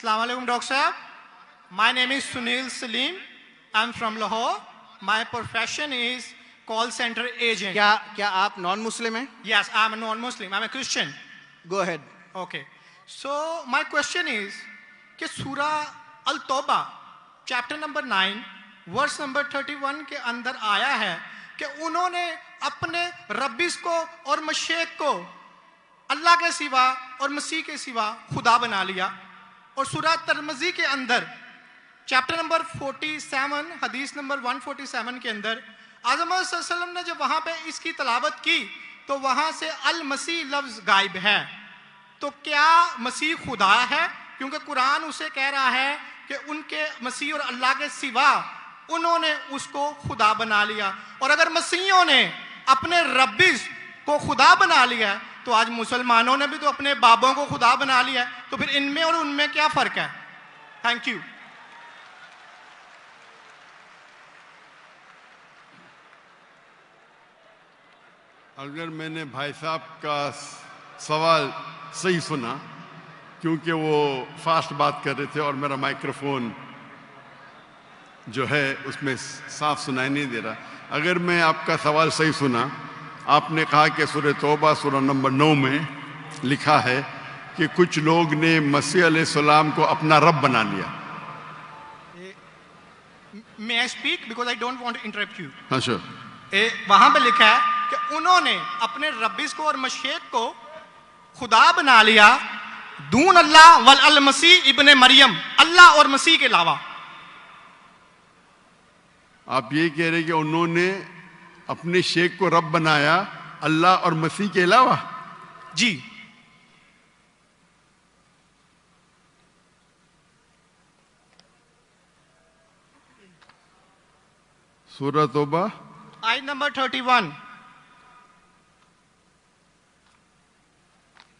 Assalamu alaikum, Dr. Sahab. My name is Sunil Salim. I'm from Lahore. My profession is call center agent. کیا آپ نان مسلم ہیں؟ Yes, I'm a non-Muslim. I'm a Christian. Go ahead. Okay. So my question is کہ سورہ التوبہ chapter number 9 verse number 31 کے اندر آیا ہے کہ انہوں نے اپنے ربیس کو اور مشیخ کو اللہ کے سوا اور مسیح کے سوا خدا بنا لیا. اور سورہ ترمذی کے اندر چیپٹر نمبر 47 حدیث نمبر 147 کے اندر اعظم صلی اللہ علیہ وسلم نے جب وہاں پہ اس کی تلاوت کی تو وہاں سے المسیح لفظ غائب ہے. تو کیا مسیح خدا ہے؟ کیونکہ قرآن اسے کہہ رہا ہے کہ ان کے مسیح اور اللہ کے سوا انہوں نے اس کو خدا بنا لیا. اور اگر مسیحوں نے اپنے ربیس کو خدا بنا لیا تو آج مسلمانوں نے بھی تو اپنے بابوں کو خدا بنا لیا ہے. تو پھر ان میں اور ان میں کیا فرق ہے؟ Thank you. اگر میں نے بھائی صاحب کا سوال صحیح سنا، کیونکہ وہ فاسٹ بات کر رہے تھے اور میرا مائکروفون جو ہے اس میں صاف سنائی نہیں دے رہا. اگر میں آپ کا سوال صحیح سنا، آپ نے کہا کہ سورہ توبہ سورہ نمبر 9 میں لکھا ہے کہ کچھ لوگ نے مسیح علیہ السلام کو اپنا رب بنا لیا. May I speak because I don't want to interrupt you. ہاں sure. وہاں پہ لکھا ہے کہ انہوں نے اپنے ربیس کو اور مشیخ کو خدا بنا لیا دون اللہ والمسیح ابن مریم، اللہ اور مسیح کے علاوہ. آپ یہ کہہ رہے کہ انہوں نے اپنے شیخ کو رب بنایا اللہ اور مسیح کے علاوہ؟ جی. سورہ توبہ آیت نمبر 31.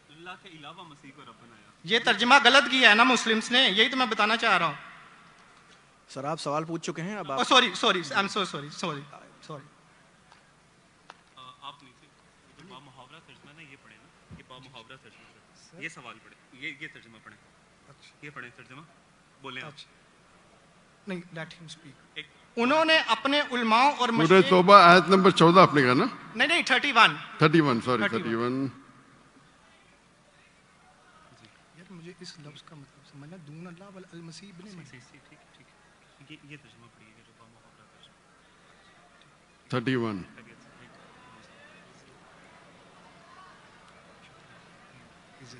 اللہ کے علاوہ مسیح کو رب بنایا. یہ ترجمہ غلط کیا ہے نا مسلمس نے، یہی تو میں بتانا چاہ رہا ہوں. سر آپ سوال پوچھ چکے ہیں، اب آپ sorry I am so sorry. آپ نیچے با محاورہ ترجمہ نا یہ پڑھیں نا، یہ با محاورہ ترجمہ، یہ سوال پڑھیں، یہ ترجمہ پڑھیں. یہ پڑھیں ترجمہ، بولیں آپ. نہیں، لیٹ ہم اسپیک. انہوں نے اپنے علماء اور سورہ توبہ آیت نمبر 14 آپ نے کہا نا؟ نہیں 31. 31 سوری 31. یار مجھے اس لفظ کا مطلب سمجھنا، دون اللہ والمسیح ابن مریم. ٹھیک، یہ ترجمہ پڑھیے گا جو با محاورہ ترجمہ. 31.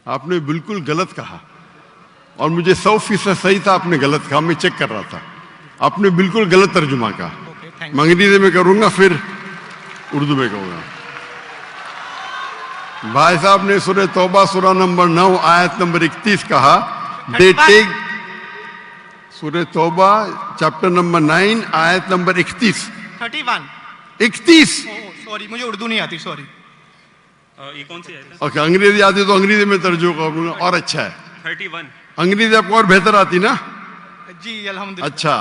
آپ نے بالکل غلط کہا اور مجھے 100% صحیح تھا. آپ نے غلط کہا، میں چیک کر رہا تھا. آپ نے بالکل غلط ترجمہ کہا. میں انگریزی میں کروں گا پھر اردو میں کہوں گا. بھائی صاحب نے سورہ توبہ سورہ نمبر 9 آیت نمبر 31 کہا. دے ٹیک سورہ توبہ چیپٹر نمبر 9 آیت نمبر 31. 31. سوری مجھے اردو نہیں آتی، سوری. یہ کون سی آیت ہے؟ اوکے، انگریزی آتی تو انگریزی میں ترجمہ کروں گا اور اچھا ہے. 31. انگریزی آپ کو اور بہتر آتی نا؟ جی الحمدللہ. اچھا.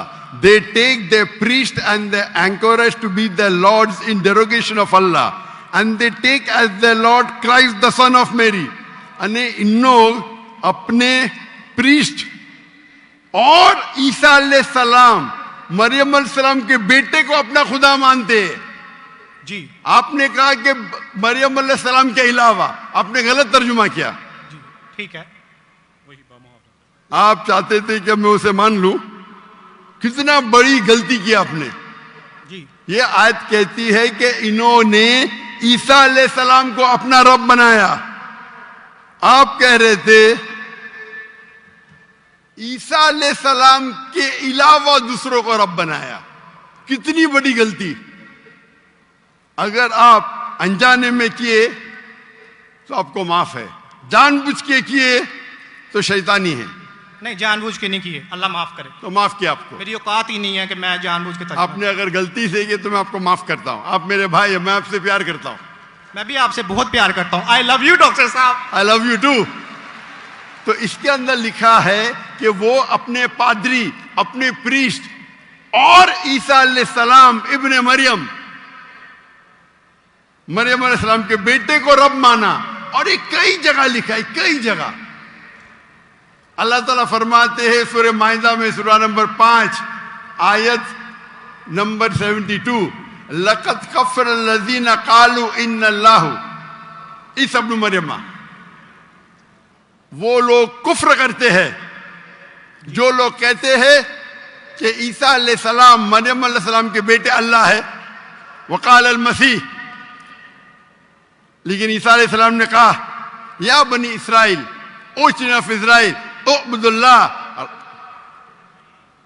They take their priest and the anchorage to be their lords in derogation of Allah, and they take as their Lord Christ the son of Mary. یعنی ان لوگ اپنے پریسٹ اور عیسیٰ علیہ السلام مریم علیہ السلام کے بیٹے کو اپنا خدا مانتے ہیں. جی آپ نے کہا کہ مریم علیہ السلام کے علاوہ، آپ نے غلط ترجمہ کیا. جی ٹھیک ہے. وہی با محاورہ. آپ چاہتے تھے کہ میں اسے مان لوں. کتنا بڑی غلطی کی آپ نے. جی یہ آیت کہتی ہے کہ انہوں نے عیسیٰ علیہ السلام کو اپنا رب بنایا. آپ کہہ رہے تھے عیسیٰ علیہ السلام کے علاوہ دوسروں کو رب بنایا. کتنی بڑی غلطی. اگر آپ انجانے میں کیے تو آپ کو معاف ہے، جان بوجھ کے کیے تو شیطانی ہے. نہیں، جان بوجھ کے نہیں کیے، اللہ معاف کرے. تو معاف کیا آپ کو. میری اوقات ہی نہیں ہے کہ میں جان بوجھ کے آپ نے اگر غلطی سے کی تو میں آپ کو معاف کرتا ہوں. آپ میرے بھائی ہیں، میں آپ سے پیار کرتا ہوں. میں بھی آپ سے بہت پیار کرتا ہوں. آئی لو یو ڈاکٹر صاحب. I love you too. تو اس کے اندر لکھا ہے کہ وہ اپنے پادری، اپنے پریسٹ اور عیسیٰ علیہ السلام ابن مریم علیہ السلام کے بیٹے کو رب مانا. اور یہ کئی جگہ لکھا ہے، کئی جگہ. اللہ تعالیٰ فرماتے ہیں سورہ مائدہ میں سورہ نمبر 5 آیت نمبر 72 لَقَدْ كَفَّرَ الَّذِينَ قَالُوا إِنَّ اللَّهُ عیسی ابن مریم، وہ لوگ کفر کرتے ہیں جو لوگ کہتے ہیں کہ عیسیٰ علیہ السلام مریم علیہ السلام کے بیٹے اللہ ہے. وقال المسیح، لیکن عیسیٰ علیہ السلام نے کہا یا بنی اسرائیل اوچنا فی اسرائیل اعبدوا اللہ،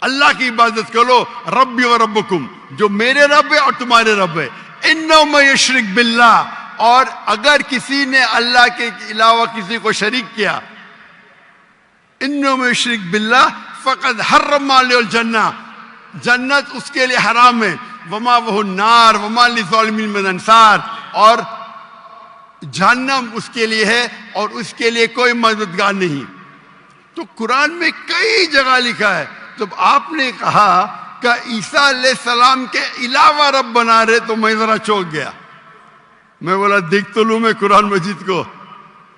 اللہ کی عبادت کرو، ربی و ربکم، جو میرے رب ہے اور تمہارے رب ہے. انہ من یشرک باللہ، اور اگر کسی نے اللہ کے علاوہ کسی کو شریک کیا، انہ من یشرک باللہ فقد حرم علیہ الجنہ، جنت اس کے لیے حرام ہے، وما وہ النار وما للظالمین من انصار، اور جہنم اس کے لیے ہے اور اس کے لیے کوئی مددگار نہیں. تو قرآن میں کئی جگہ لکھا ہے. جب آپ نے کہا کہ عیسیٰ علیہ السلام کے علاوہ رب بنا رہے تو میں ذرا چونک گیا. میں بولا دیکھ تو لوں میں قرآن مجید کو.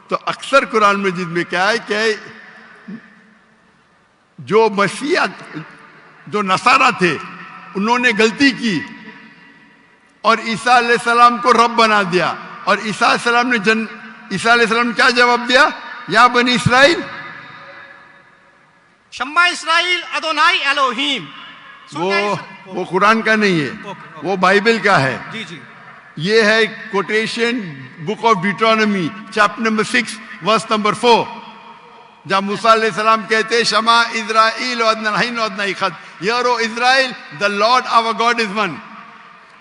تو اکثر قرآن مجید میں کیا ہے کہ جو مسیحیت جو نصارہ تھے انہوں نے غلطی کی اور عیسیٰ علیہ السلام کو رب بنا دیا. اور عیسیٰ علیہ السلام نے عیسیٰ علیہ السلام نے کیا جواب دیا؟ یا بنی اسرائیل، شما اسرائیل ادونائی الوہیم. وہ قرآن کا نہیں ہے، وہ بائبل کا ہے. جی جی یہ ہے quotation book of Deuteronomy chapter number 6 verse number 4، جہاں موسیٰ علیہ السلام کہتے ہیں شما اسرائیل ادنا اخد، یارو اسرائیل the Lord our God is one.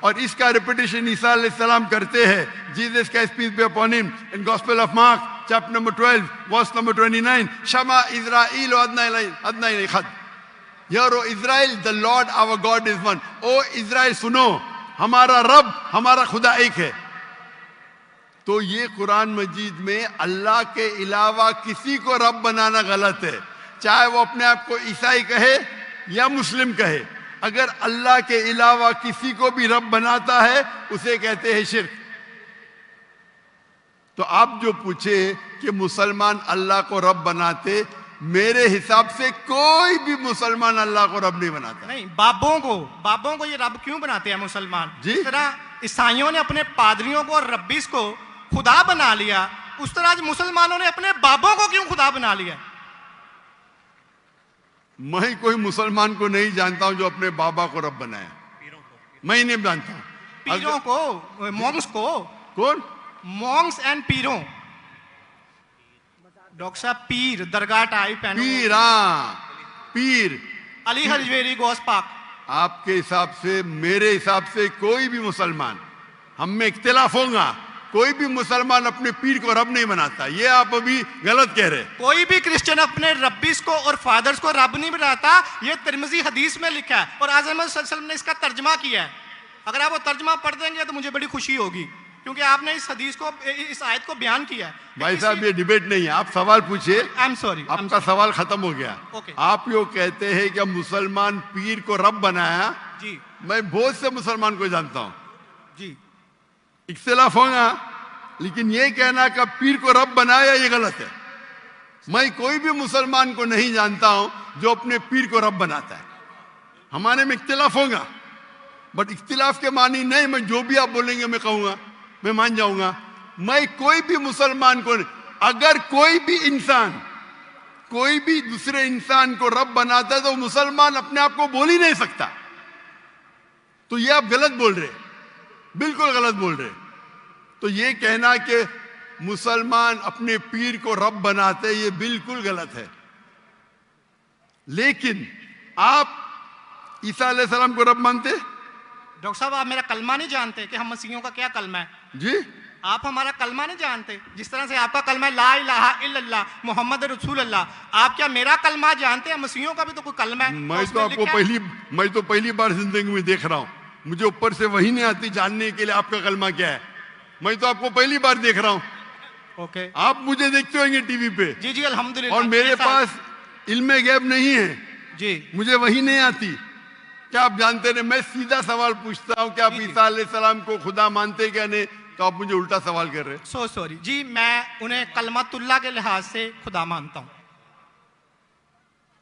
اور اس کا ریپیٹیشن عیسیٰ علیہ السلام کرتے ہیں. جیسس کا پیس be upon him in Gospel of Mark chapter number 12 verse number 29 Shema اسرائیل ادنا اخد، یارو اسرائیل the Lord our God is one. او اسرائیل سنو، ہمارا رب ہمارا خدا ایک ہے. تو یہ قرآن مجید میں اللہ کے علاوہ کسی کو رب بنانا غلط ہے، چاہے وہ اپنے آپ کو عیسائی کہے یا مسلم کہے. اگر اللہ کے علاوہ کسی کو بھی رب بناتا ہے اسے کہتے ہیں شرک. تو آپ جو پوچھے کہ مسلمان اللہ کو رب بناتے، میرے حساب سے کوئی بھی مسلمان اللہ کو رب نہیں بناتا. نہیں، بابوں کو یہ رب کیوں بناتے ہیں مسلمان؟ جی؟ جس طرح عیسائیوں نے اپنے پادریوں کو اور ربیس کو خدا بنا لیا، اس طرح آج مسلمانوں نے اپنے بابوں کو کیوں خدا بنا لیا؟ میں کوئی مسلمان کو نہیں جانتا ہوں جو اپنے بابا کو رب بنایا، میں نہیں جانتا. پیروں کو، مونگس کو. کون؟ مونگس اینڈ پیروں. ڈاکٹر صاحب پیر درگاہ ٹائپ پیر. ہاں پیر. علی حجویری گوس پاک. آپ کے حساب سے، میرے حساب سے کوئی بھی مسلمان، ہم میں اختلاف ہوگا، کوئی بھی مسلمان اپنے پیر کو رب نہیں بناتا. یہ آپ ابھی غلط کہہ رہے. کوئی بھی کرسچن اپنے ربیس کو اور فادرز کو رب نہیں بناتا. یہ ترمذی حدیث میں لکھا ہے اور اعظم صلی اللہ علیہ وسلم نے اس کا ترجمہ کیا ہے. اگر آپ وہ ترجمہ پڑھ دیں گے تو مجھے بڑی خوشی ہوگی، کیونکہ آپ نے اس حدیث کو، اس آیت کو بیان کیا ہے. بھائی صاحب یہ ڈیبیٹ نہیں ہے، آپ سوال پوچھے. I'm sorry. آپ کا سوال ختم ہو گیا. Okay. آپ یہ کہتے ہیں کہ مسلمان پیر کو رب بنایا. جی میں بہت سے مسلمان کو جانتا ہوں، جی اختلاف ہوگا، لیکن یہ کہنا کہ پیر کو رب بنایا یہ غلط ہے. میں کوئی بھی مسلمان کو نہیں جانتا ہوں جو اپنے پیر کو رب بناتا ہے. ہمارے میں اختلاف ہوگا، بٹ اختلاف کے معنی نہیں میں جو بھی آپ بولیں گے میں کہوں گا، میں مان جاؤں گا. میں کوئی بھی مسلمان کو نہیں. اگر کوئی بھی انسان کوئی بھی دوسرے انسان کو رب بناتا ہے تو مسلمان اپنے آپ کو بول ہی نہیں سکتا. تو یہ آپ غلط بول رہے، بالکل غلط بول رہے. تو یہ کہنا کہ مسلمان اپنے پیر کو رب بناتے یہ بالکل غلط ہے. لیکن آپ عیسیٰ علیہ السلام کو رب مانتے؟ ڈاکٹر صاحب آپ میرا کلمہ نہیں جانتے کہ ہم مسیحیوں کا کیا کلمہ ہے؟ جی آپ ہمارا کلمہ نہیں جانتے. جس طرح سے آپ کا کلمہ ہے لا الہ الا اللہ محمد رسول اللہ، آپ کیا میرا کلمہ جانتے ہیں؟ مسیحیوں کا بھی تو کوئی کلمہ ہے. میں تو پہلی بار زندگی میں دیکھ رہا ہوں. مجھے اوپر سے وہی نہیں آتی جاننے کے لیے آپ کا کلمہ کیا ہے. میں تو آپ کو پہلی بار دیکھ رہا ہوں. اوکے آپ مجھے دیکھتے ہوں گے ٹی وی پہ. جی جی الحمدللہ. اور میرے پاس علم غیب نہیں ہے. جی مجھے وہی نہیں آتی. کیا آپ جانتے نہیں؟ میں سیدھا سوال پوچھتا ہوں کہ آپ عیسیٰ علیہ السلام کو خدا مانتے کیا نہیں، تو آپ مجھے الٹا سوال کر رہے. سو سوری جی، میں انہیں کلمت اللہ کے لحاظ سے خدا مانتا ہوں.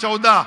14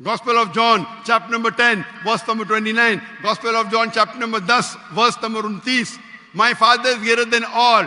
Gospel of John chapter number 10 verse number 29, Gospel of John chapter number 10 verse number 29, my father is greater than all,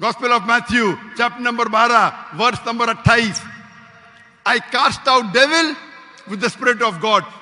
Gospel of Matthew chapter number 12 verse number 28, I cast out devil with the spirit of God,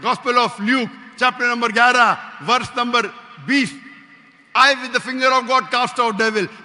Gospel of Luke chapter number 11 verse number 20, I with the finger of God cast out devil,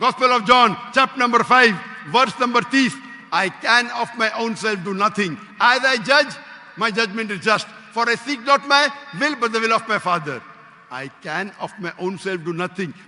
Gospel of John chapter number 5 verse number 30, I can of my own self do nothing, as I judge my judgment is just, for I seek not my will but the will of my Father। I can of my own self do nothing,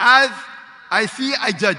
As I see I judge,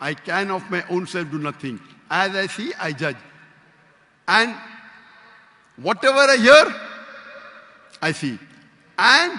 I can of my own self do nothing, as I see I judge, and whatever I hear I see, and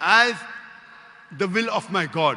as the will of my God।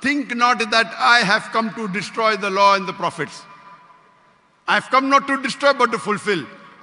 think not that I have come to destroy the law and the prophets, I have come not to destroy but to fulfill।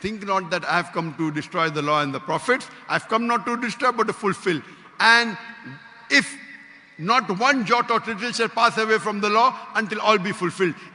Think not that I have come to destroy the law and the prophets, I have come not to destroy but to fulfill। And if not one jot or tittle shall pass away from the law until all be fulfilled,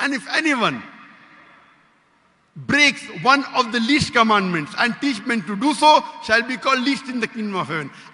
And if anyone breaks one of the least commandments and teach men to do so, shall be called least in the kingdom of heaven।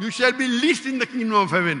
You shall be least in the kingdom of heaven,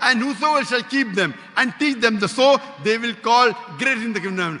And whosoever shall keep them and teach them the so, they will call great in the kingdom of heaven।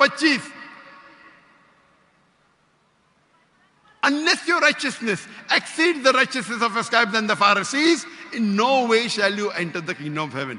25। Unless your righteousness exceeds the righteousness of the scribes and the Pharisees, in no way shall you enter the kingdom of heaven।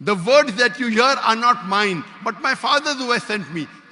the words that you hear are not mine but my father who has sent me।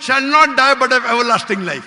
shall not die but have everlasting life।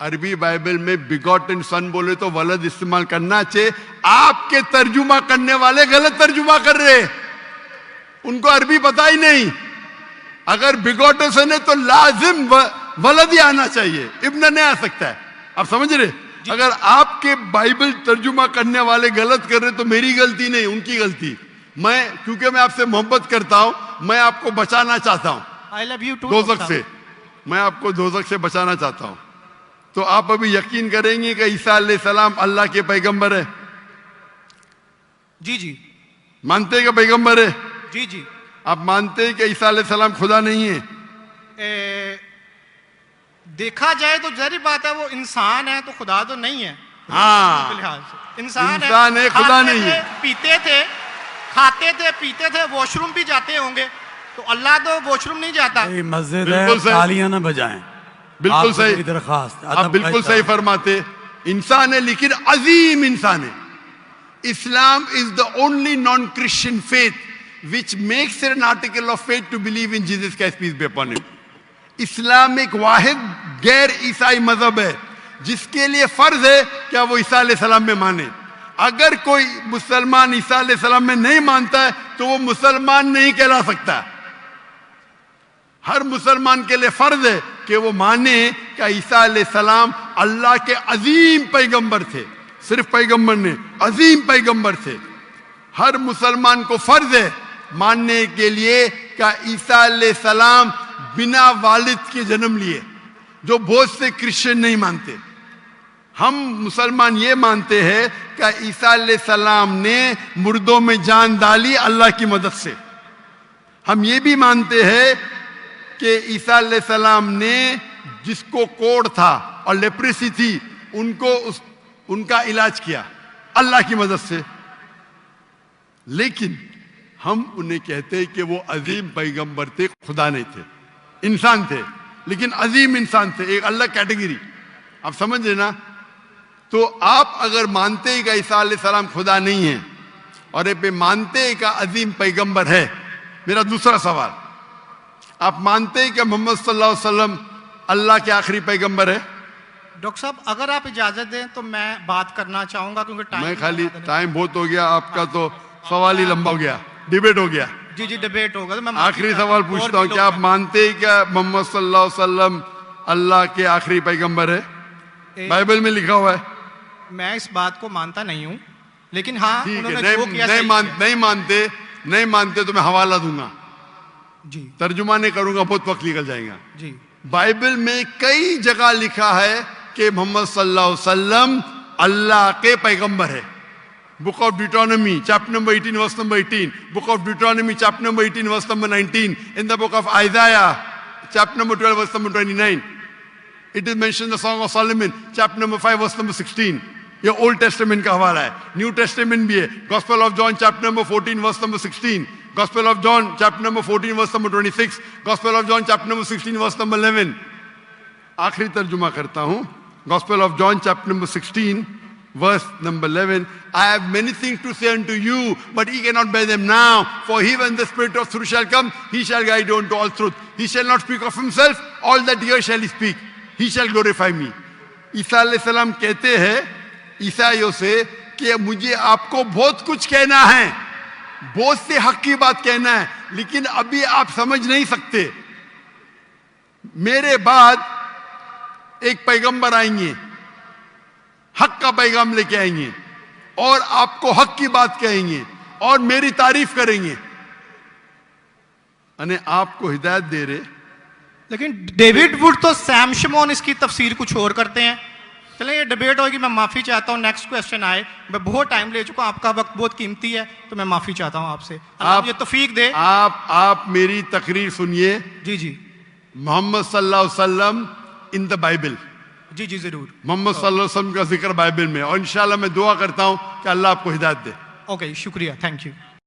عربی Bible میں begotten son بولے تو ولد استعمال کرنا چاہیے. آپ کے ترجمہ کرنے والے غلط ترجمہ کر رہے, ان کو عربی پتا ہی نہیں. اگر begotten son ہے تو لازم ولد ہی آنا چاہیے, ابن نہیں آ سکتا ہے. آپ سمجھ رہے؟ اگر آپ کے بائبل ترجمہ کرنے والے غلط کر رہے تو میری غلطی نہیں, ان کی غلطی. کیونکہ میں آپ سے محبت کرتا ہوں, میں آپ کو بچانا چاہتا ہوں I love you too, دوزخ Dr. سے, میں آپ کو دوزخ سے بچانا چاہتا ہوں. تو آپ ابھی یقین کریں گے کہ عیسیٰ علیہ السلام اللہ کے پیغمبر ہے؟ جی جی مانتے کہ پیغمبر ہے؟ جی جی. آپ مانتے کہ عیسیٰ علیہ السلام خدا نہیں ہے؟ دیکھا جائے تو ظاہری بات ہے وہ انسان ہے تو خدا تو نہیں ہے. ہاں, لحاظ سے انسان ہے, خدا نہیں ہے. پیتے تھے, کھاتے تھے, پیتے تھے, واش روم بھی جاتے ہوں گے, تو اللہ تو واش روم نہیں جاتا. مسجد ہے, تالیاں نہ بجائیں. بالکل صحیح, درخواست, آپ بالکل صحیح فرماتے. انسان ہے لیکن عظیم انسان ہے. اسلام is the only non-Christian faith which makes it an article of faith to believe in Jesus Christ, peace be upon him. اسلام ایک واحد غیر عیسائی مذہب ہے جس کے لیے فرض ہے کہ وہ عیسیٰ علیہ السلام میں مانے. اگر کوئی مسلمان عیسیٰ علیہ السلام میں نہیں مانتا ہے تو وہ مسلمان نہیں کہلا سکتا. ہر مسلمان کے لیے فرض ہے کہ وہ مانے کہ عیسیٰ علیہ السلام اللہ کے عظیم پیغمبر تھے. صرف پیغمبر نے, عظیم پیغمبر تھے. ہر مسلمان کو فرض ہے ماننے کے لیے کہ عیسیٰ علیہ السلام بنا والد کے جنم لیے, جو بہت سے کرسچن نہیں مانتے. ہم مسلمان یہ مانتے ہیں کہ عیسیٰ علیہ السلام نے مردوں میں جان ڈالی اللہ کی مدد سے. ہم یہ بھی مانتے ہیں کہ عیسیٰ علیہ السلام نے جس کو کوڑ تھا اور لیپریسی تھی ان کا علاج کیا اللہ کی مدد سے. لیکن ہم انہیں کہتے ہیں کہ وہ عظیم پیغمبر تھے, خدا نہیں تھے, انسان تھے لیکن عظیم انسان تھے, ایک الگ کیٹیگری. آپ سمجھ رہے نا؟ تو آپ اگر مانتے ہیں کہ عیسیٰ علیہ السلام خدا نہیں ہے اور مانتے ہیں کہ عظیم پیغمبر ہے, میرا دوسرا سوال, آپ مانتے ہیں کہ محمد صلی اللہ علیہ وسلم اللہ کے آخری پیغمبر ہے؟ ڈاکٹر صاحب اگر آپ اجازت دیں تو میں بات کرنا چاہوں گا کیونکہ میں خالی ٹائم بہت ہو گیا آپ کا, تو سوال ہی لمبا ہو گیا, ڈیبیٹ ہو گیا. جی جی ڈیبیٹ ہوگا. تو میں آخری سوال پوچھتا ہوں, کیا آپ مانتے ہیں کہ محمد صلی اللہ علیہ وسلم اللہ کے آخری پیغمبر ہے؟ بائبل میں لکھا ہوا ہے. میں اس بات کو مانتا نہیں ہوں, لیکن ہاں ٹھیک ہے, نہیں مانتے تو میں حوالہ دوں گا, جی ترجمہ نہیں کروں گا, بہت وقت نکل جائے گا. جی بائبل میں کئی جگہ لکھا ہے کہ محمد صلی اللہ علیہ وسلم اللہ کے پیغمبر ہے. Book of Deuteronomy, chapter number 18, verse number 18. Book of Deuteronomy, chapter number 18, verse number 19. In the book of Isaiah, chapter number 12, verse number 29. It is mentioned in the Song of Solomon, chapter number 5, verse number 16. یہ Old Testament کا حوالہ ہے. New Testament بھی ہے. Gospel of John, chapter number 14, verse number 16. Gospel of John, chapter number 14, verse number 26. Gospel of John, chapter number 16, verse number 11. آخری ترجمہ کرتا ہوں. Gospel of John, chapter number 16, verse number 11. I have many things to say unto you, but ye cannot bear them now. For he, when the Spirit of truth shall come, he shall guide you unto all truth. He shall not speak of himself, all that here shall he speak. He shall glorify me. عیسیٰ علیہ السلام کہتے ہیں عیسائیوں سے کہ مجھے آپ کو بہت کچھ کہنا ہے, بہت سے حق کی بات کہنا ہے, لیکن ابھی آپ سمجھ نہیں سکتے. میرے بعد ایک پیغمبر آئیں گے, حق کا پیغام لے کے آئیں گے, اور آپ کو حق کی بات کہیں گے اور میری تعریف کریں گے. یعنی آپ کو ہدایت دے رہے. لیکن ڈیوڈ وڈ تو سیم شمون اس کی تفسیر کچھ اور کرتے ہیں. چلیں یہ ڈیبیٹ ہوگی, میں معافی چاہتا ہوں. نیکسٹ کویسچن آئے, میں بہت ٹائم لے چکا ہوں, آپ کا وقت بہت قیمتی ہے, تو میں معافی چاہتا ہوں آپ سے. آپ یہ توفیق دے. آپ میری تقریر سنیے. جی جی. محمد صلی اللہ علیہ وسلم ان دا بائبل. جی جی ضرور. محمد صلی اللہ علیہ وسلم کا ذکر بائبل میں, اور انشاءاللہ میں دعا کرتا ہوں کہ اللہ آپ کو ہدایت دے. اوکے شکریہ, تھینک یو.